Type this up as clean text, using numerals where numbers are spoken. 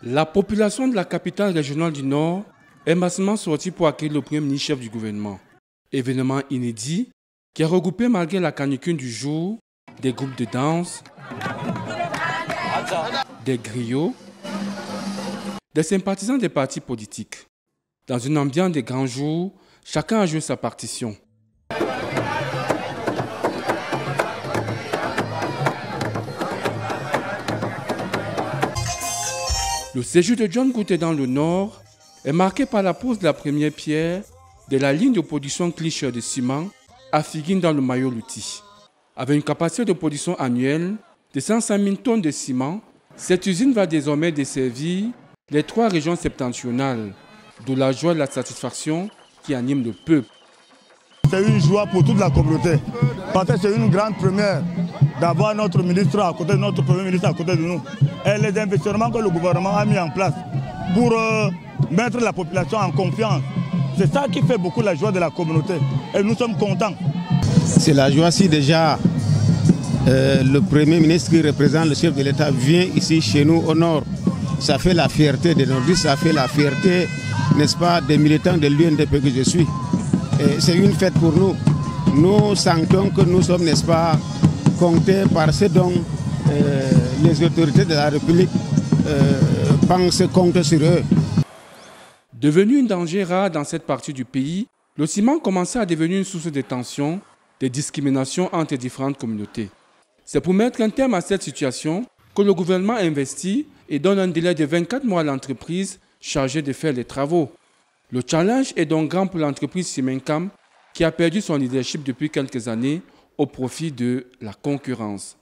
La population de la capitale régionale du Nord est massivement sortie pour accueillir le premier ministre-chef du gouvernement. Événement inédit qui a regroupé malgré la canicule du jour des groupes de danse, des griots, des sympathisants des partis politiques. Dans une ambiance des grands jours, chacun a joué sa partition. Le séjour de John Gouté dans le Nord est marqué par la pose de la première pierre de la ligne de production Cliche de ciment à Figuine dans le Mayo-Loti. Avec une capacité de production annuelle de 105 000 tonnes de ciment, cette usine va désormais desservir les 3 régions septentrionales, d'où la joie et la satisfaction qui animent le peuple. C'est une joie pour toute la communauté, parce que c'est une grande première d'avoir notre ministre à côté de notre premier ministre à côté de nous. Et les investissements que le gouvernement a mis en place pour mettre la population en confiance, c'est ça qui fait beaucoup la joie de la communauté. Et nous sommes contents. C'est la joie si déjà le Premier ministre qui représente le chef de l'État vient ici chez nous au Nord. Ça fait la fierté des nordistes, ça fait la fierté, n'est-ce pas, des militants de l'UNDP que je suis. C'est une fête pour nous. Nous sentons que nous sommes, n'est-ce pas, comptés par ce dont les autorités de la République pensent compter sur eux. Devenu un danger rare dans cette partie du pays, le ciment commençait à devenir une source de tension, de discrimination entre différentes communautés. C'est pour mettre un terme à cette situation que le gouvernement investit et donne un délai de 24 mois à l'entreprise chargée de faire les travaux. Le challenge est donc grand pour l'entreprise Cimencam qui a perdu son leadership depuis quelques années au profit de la concurrence.